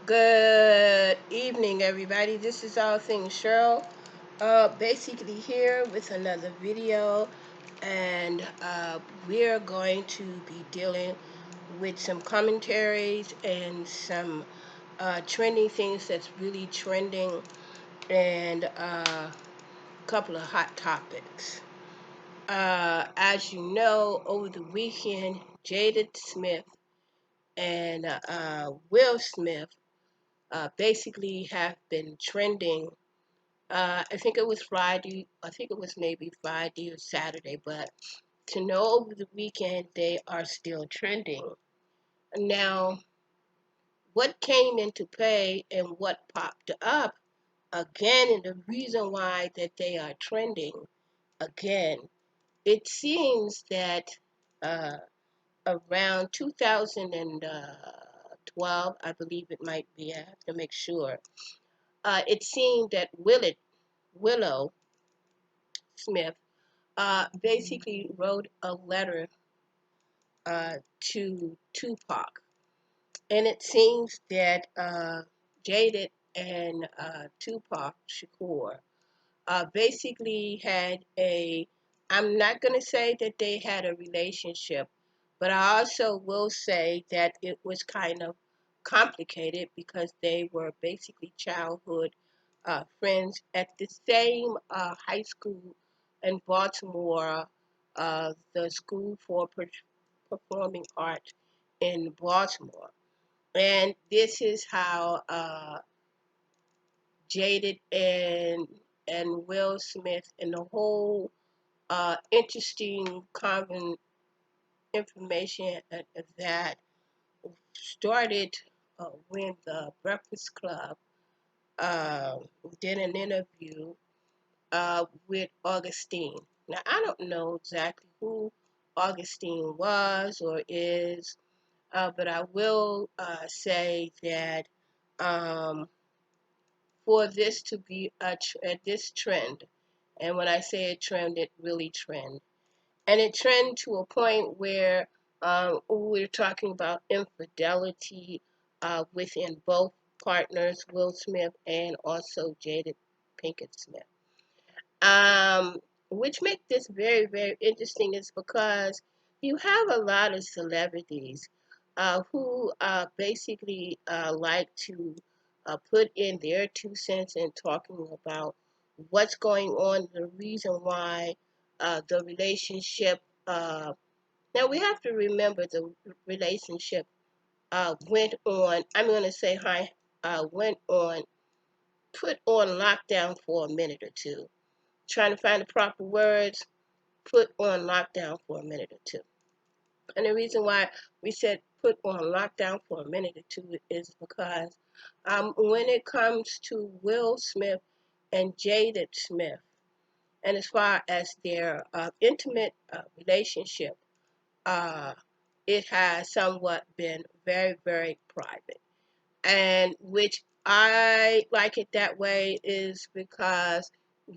Good evening, everybody. This is All Things Cheryl. Basically, here with another video, and we're going to be dealing with some commentaries and some trending things that's really trending, and a couple of hot topics. As you know, over the weekend, Jade Smith and Will Smith basically have been trending. I think it was Friday. I think it was maybe Friday or Saturday, but to know over the weekend they are still trending. Now, what came into play and what popped up again, and the reason why that they are trending again, it seems that uh, around 2012, I believe it might be. I have to make sure. It seemed that Willow Smith basically wrote a letter to Tupac, and it seems that Jaded and Tupac Shakur basically had a. I'm not going to say that they had a relationship, but I also will say that it was kind of complicated because they were basically childhood friends at the same high school in Baltimore, the School for Performing Arts in Baltimore. And this is how Jaded and Will Smith and the whole interesting common information that started when the Breakfast Club uh, did an interview with Augustine. Now, I don't know exactly who Augustine was or is, but I will say that um, for this to be this trend, and when I say a trend, it really trend, and it trend to a point where we're talking about infidelity within both partners, Will Smith and also Jada Pinkett Smith. Um, which make this very, very interesting is because you have a lot of celebrities who basically like to put in their 2 cents in talking about what's going on, the reason why the relationship. Now we have to remember the relationship went on. I'm going to say hi. Went on, put on lockdown for a minute or two, trying to find the proper words, put on lockdown for a minute or two. And the reason why we said put on lockdown for a minute or two is because when it comes to Will Smith and Jada Smith, and as far as their intimate relationship, uh, it has somewhat been very, very private. And which I like it that way is because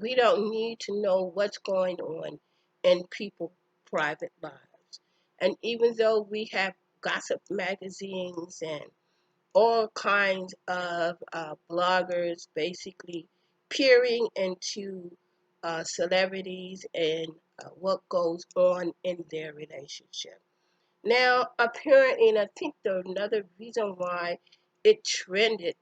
we don't need to know what's going on in people's private lives. And even though we have gossip magazines and all kinds of bloggers basically peering into celebrities and what goes on in their relationship. Now, apparently, and I think another reason why it trended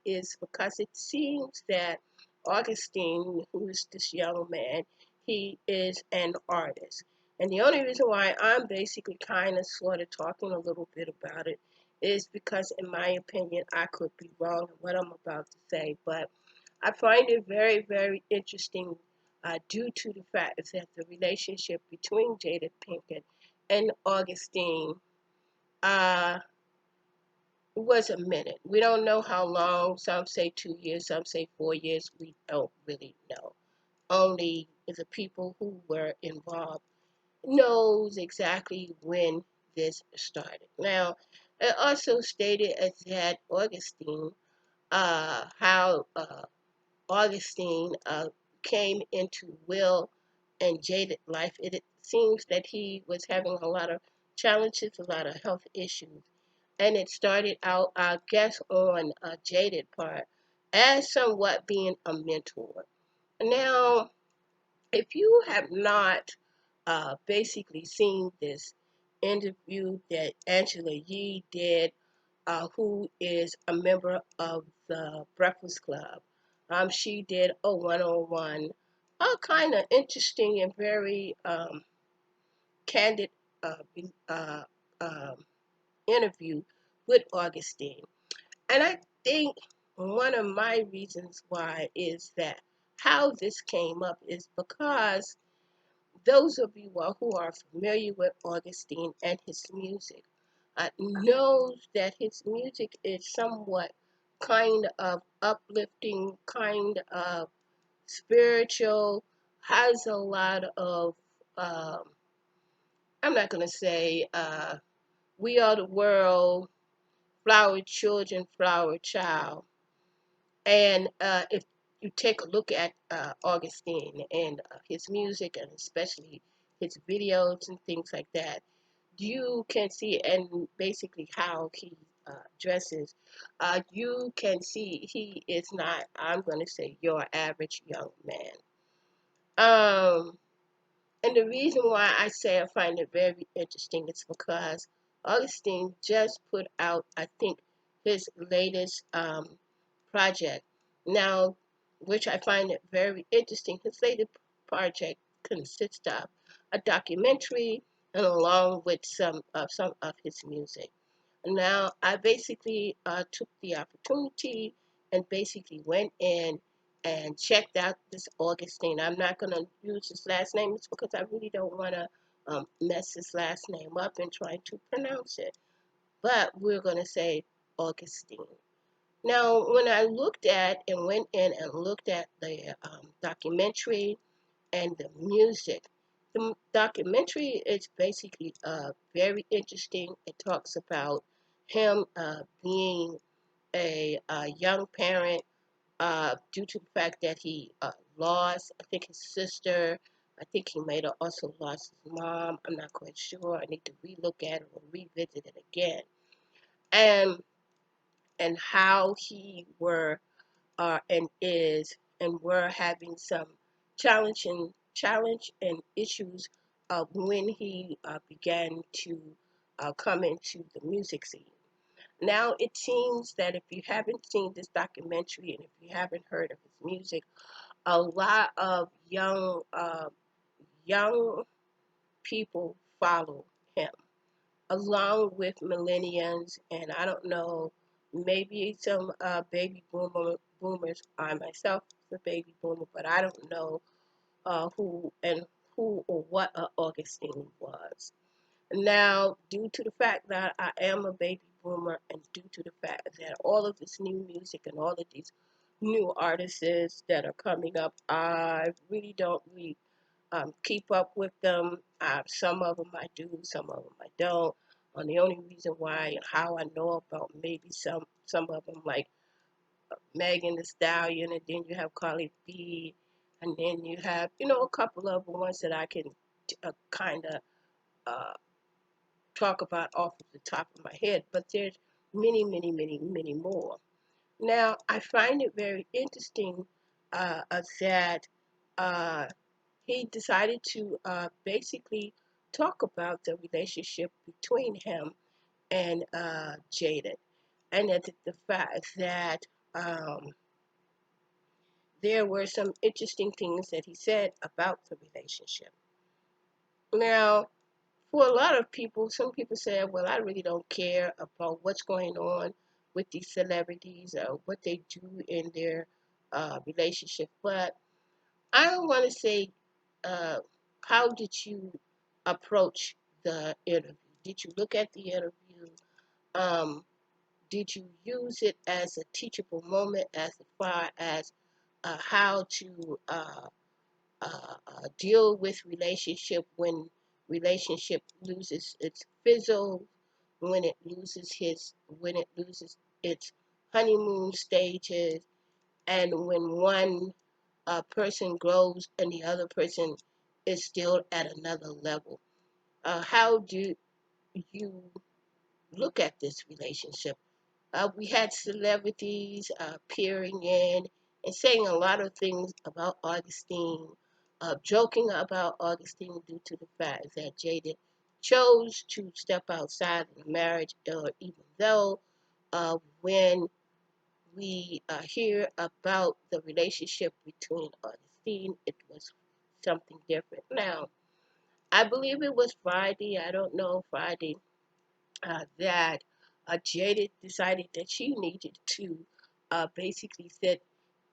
is because it seems that Augustine, who's this young man, he is an artist. And the only reason why I'm basically kind of sort of talking a little bit about it is because, in my opinion, I could be wrong in what I'm about to say, but I find it very, very interesting due to the fact that the relationship between Jada Pinkett and Augustine uh, was a minute. We don't know how long. Some say 2 years, some say 4 years. We don't really know. Only the people who were involved knows exactly when this started. Now, it also stated that how Augustine came into Will and Jaded life. It seems that he was having a lot of challenges, a lot of health issues. and it started out, I guess, on a Jaded part as somewhat being a mentor. Now, if you have not basically seen this interview that Angela Yee did, who is a member of the Breakfast Club, she did a one-on-one, kind of interesting and very candid uh, uh, um interview with Augustine. And I think one of my reasons why is that how this came up is because those of you who are familiar with Augustine and his music knows that his music is somewhat kind of uplifting, kind of spiritual, has a lot of, um, I'm not going to say we are the world, flower children, flower child. And if you take a look at Augustine and his music, and especially his videos and things like that, you can see, and basically how he dresses, you can see he is not, I'm going to say, your average young man. Um, and the reason why I say I find it very interesting is because Augustine just put out, I think, his latest project. Now, which I find it very interesting, his latest project consists of a documentary and along with some of his music. Now, I basically took the opportunity and basically went in and checked out this Augustine. I'm not going to use his last name just because I really don't want to mess his last name up and try to pronounce it. But we're going to say Augustine. Now, when I looked at and went in and looked at the documentary and the music, the documentary is basically very interesting. It talks about him being a young parent due to the fact that he lost, I think, his sister. I think he may have also lost his mom. I'm not quite sure. I need to relook at it or revisit it again. And how he were and is and were having some challenge and issues when he began to come into the music scene. Now it seems that if you haven't seen this documentary and if you haven't heard of his music, a lot of young people follow him, along with millennials, and I don't know, maybe some boomers. I myself is a baby boomer, but I don't know who or what Augustine was. Now, due to the fact that I am a baby boomer, and due to the fact that all of this new music and all of these new artists that are coming up, I really don't really keep up with them. Some of them I do, some of them I don't. And the only reason why, how I know about maybe some of them, like Megan Thee Stallion, and then you have Carly B, and then you have, a couple of ones that I can kind of uh, talk about off of the top of my head, but there's many, many, many, many more. Now, I find it very interesting that uh, he decided to basically talk about the relationship between him and Jada, and that the fact that there were some interesting things that he said about the relationship. Now, for a lot of people, some people say, well, I really don't care about what's going on with these celebrities or what they do in their relationship. But I don't want to say, uh, how did you approach the interview? Did you look at the interview? Um, did you use it as a teachable moment as far as how to deal with relationship when relationship loses its fizzle, when it loses its honeymoon stages, and when one person grows and the other person is still at another level. How do you look at this relationship. We had celebrities peering in and saying a lot of things about Augustine, joking about Augustine due to the fact that Jada chose to step outside of the marriage, even though when we hear about the relationship between Augustine, it was something different. Now, I believe it was Friday, I don't know, Friday, that Jada decided that she needed to basically sit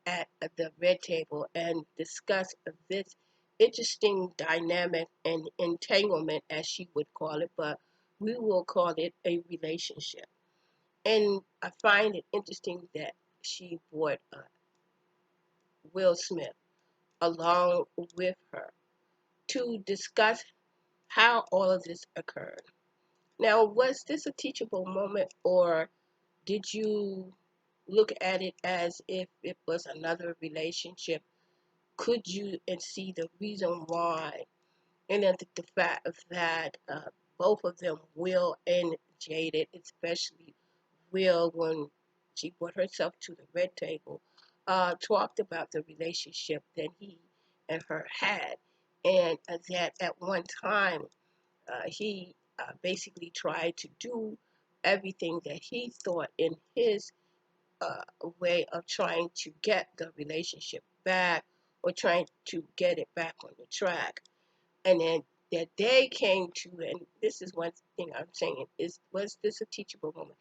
at the red table and discuss this interesting dynamic and entanglement, as she would call it, but we will call it a relationship. And I find it interesting that she brought Will Smith along with her to discuss how all of this occurred. Now, was this a teachable moment, or did you look at it as if it was another relationship? Could you and see the reason why? And then the fact that both of them, Will and Jaded, especially Will, when she brought herself to the red table, talked about the relationship that he and her had, and that at one time he basically tried to do everything that he thought in his way of trying to get the relationship back or trying to get it back on the track. And then that they came to, and this is one thing I'm saying, is was this a teachable moment?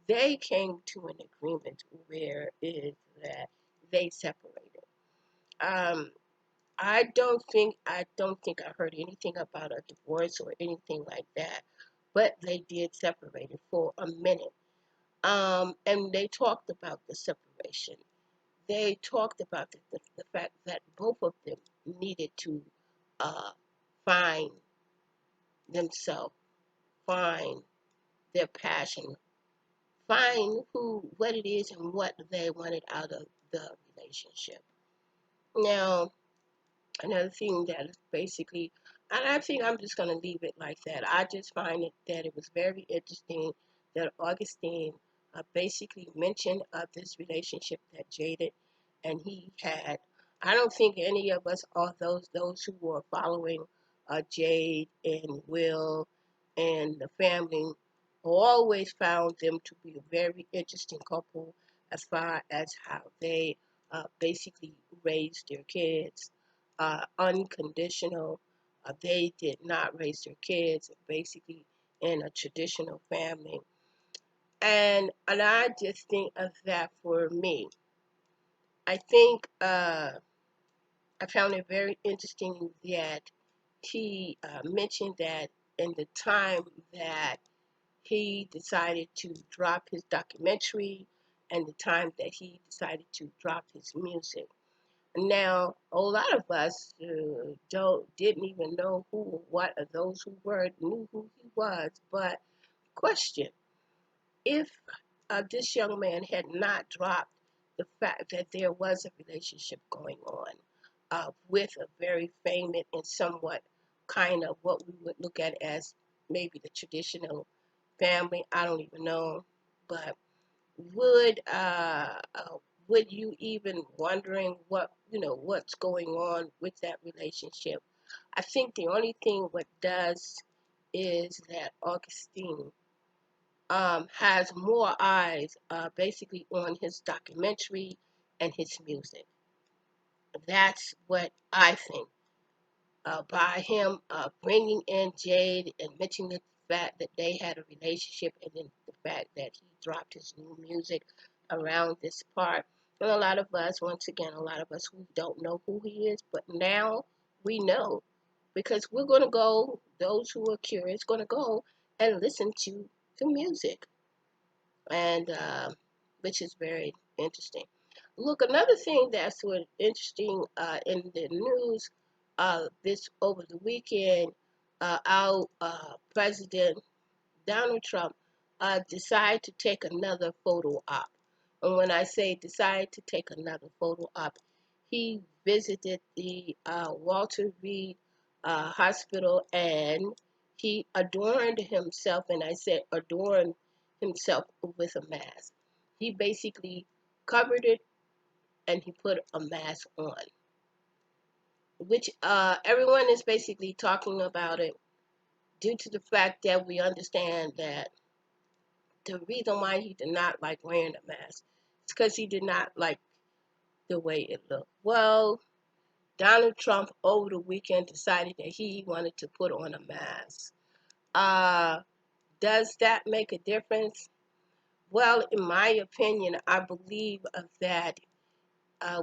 They came to an agreement where is that they separated. Um, I don't think I heard anything about a divorce or anything like that, but they did separate it for a minute. And they talked about the separation. They talked about the fact that both of them needed to uh, find themselves, find their passion, find what it is and what they wanted out of the relationship. Now, another thing that is basically, and I think I'm just going to leave it like that. I just find it that it was very interesting that Augustine basically mentioned this relationship that Jaded and he had. I don't think any of us, or those who were following Jade and Will and the family, always found them to be a very interesting couple as far as how they basically raised their kids unconditional. They did not raise their kids basically in a traditional family. And I just think of that for me. I think I found it very interesting that he mentioned that in the time that he decided to drop his documentary and the time that he decided to drop his music. Now, a lot of us didn't even know who or what, or those who were knew who he was. But question: if this young man had not dropped the fact that there was a relationship going on with a very famous and somewhat kind of what we would look at as maybe the traditional family, I don't even know, but would would you even wondering what's going on with that relationship? I think the only thing what does is that Augustine has more eyes basically on his documentary and his music. That's what I think. By him bringing in Jade and mentioning the fact that they had a relationship, and then the fact that he dropped his new music around this part. And a lot of us, once again, a lot of us who don't know who he is, but now we know because we're going to go, those who are curious, going to go and listen to the music, and which is very interesting. Look, another thing that's sort of interesting in the news this over the weekend, our President Donald Trump decided to take another photo op. And when I say decide to take another photo op, he visited the Walter Reed Hospital and he adorned himself. And I said adorned himself with a mask. He basically covered it and he put a mask on, which everyone is basically talking about it due to the fact that we understand that the reason why he did not like wearing a mask is because he did not like the way it looked. Well, Donald Trump over the weekend decided that he wanted to put on a mask. Uh, does that make a difference? Well, in my opinion, I believe that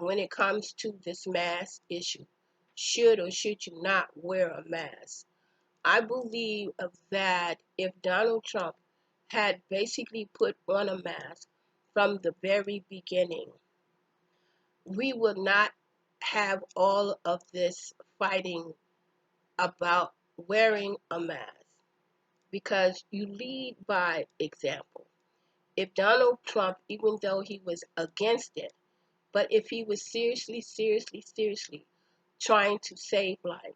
when it comes to this mask issue, should or should you not wear a mask? I believe that if Donald Trump had basically put on a mask from the very beginning, we would not have all of this fighting about wearing a mask because you lead by example. If Donald Trump, even though he was against it, but if he was seriously trying to save life,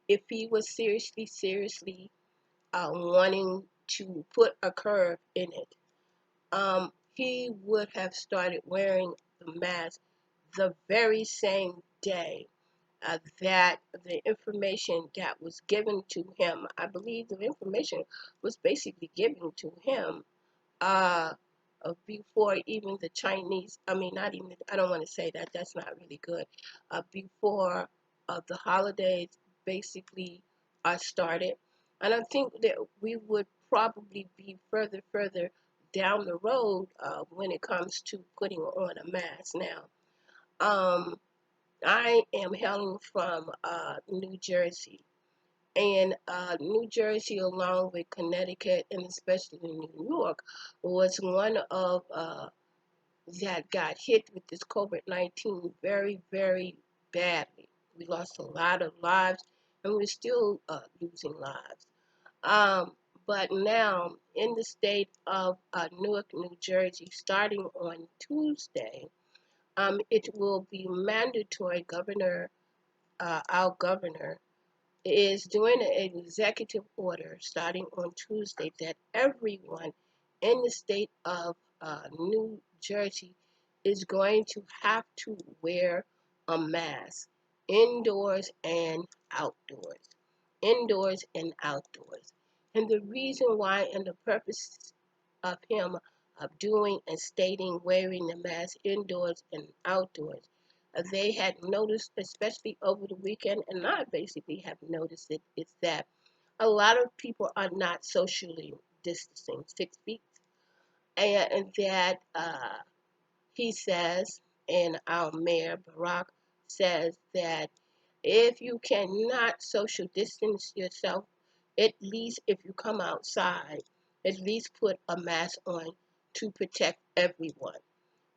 if he was seriously wanting to put a curve in it, he would have started wearing the mask the very same day that the information that was given to him, I believe the information was basically given to him uh, before even the Chinese, I mean, not even, I don't want to say that, that's not really good, before the holidays basically started. And I think that we would probably be further down the road when it comes to putting on a mask now. Um, I am hailing from New Jersey. And New Jersey, along with Connecticut and especially New York, was one of that got hit with this COVID-19 very badly. We lost a lot of lives, and we're still losing lives. Um, but now, in the state of Newark, New Jersey, starting on Tuesday, it will be mandatory. Our governor is doing an executive order starting on Tuesday that everyone in the state of New Jersey is going to have to wear a mask indoors and outdoors. Indoors and outdoors. And the reason why and the purpose of him of doing and stating wearing the mask indoors and outdoors. They had noticed, especially over the weekend, and I basically have noticed it, is that a lot of people are not socially distancing 6 feet, and that he says, and our mayor Barack says that if you cannot social distance yourself, at least if you come outside, at least put a mask on to protect everyone.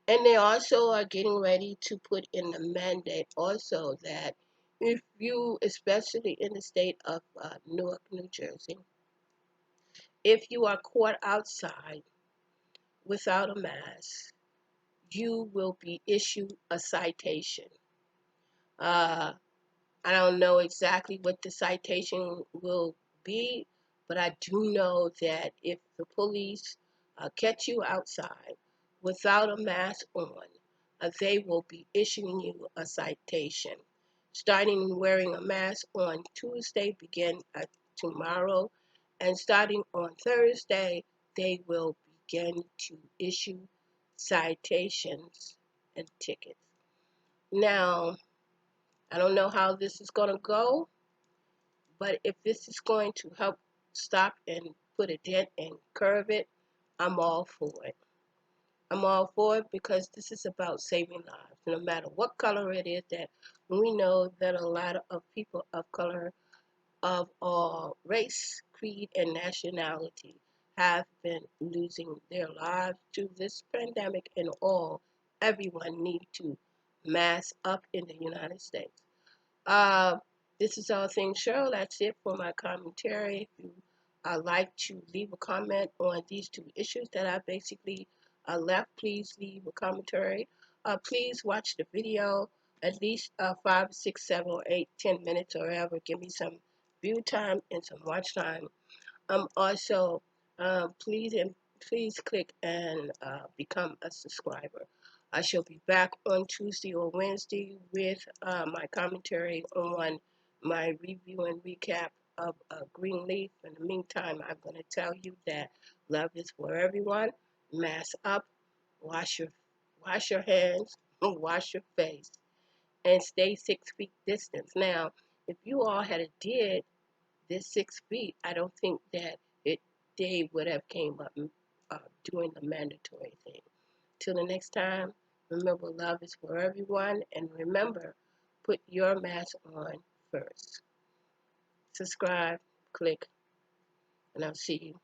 And they also are getting ready to put in the mandate also that if you, especially in the state of Newark, New Jersey, if you are caught outside without a mask, you will be issued a citation. Uh, I don't know exactly what the citation will be, but I do know that if the police catch you outside without a mask on, they will be issuing you a citation. Starting wearing a mask on Tuesday, begin tomorrow, and starting on Thursday, they will begin to issue citations and tickets. Now, I don't know how this is going to go, but if this is going to help stop and put a dent and curve it, I'm all for it. I'm all for it because this is about saving lives, no matter what color it is. That we know that a lot of people of color, of all race, creed, and nationality have been losing their lives to this pandemic, and all everyone need to mask up in the United States. Uh, this is All Things Cheryl. That's it for my commentary. If you like to leave a comment on these two issues that I basically left, please leave a commentary. Please watch the video at least 5, 6, 7, or 8, 10 minutes or whatever. Give me some view time and some watch time. Also, please please click and become a subscriber. I shall be back on Tuesday or Wednesday with my commentary on my review and recap of Greenleaf. In the meantime, I'm going to tell you that love is for everyone. Mask up, wash your hands, wash your face, and stay 6 feet distance. Now, if you all had did this 6 feet, I don't think that they would have came up doing the mandatory thing. Till the next time, remember love is for everyone, and remember, put your mask on first. Subscribe, click, and I'll see you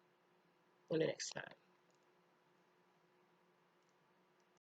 in the next time.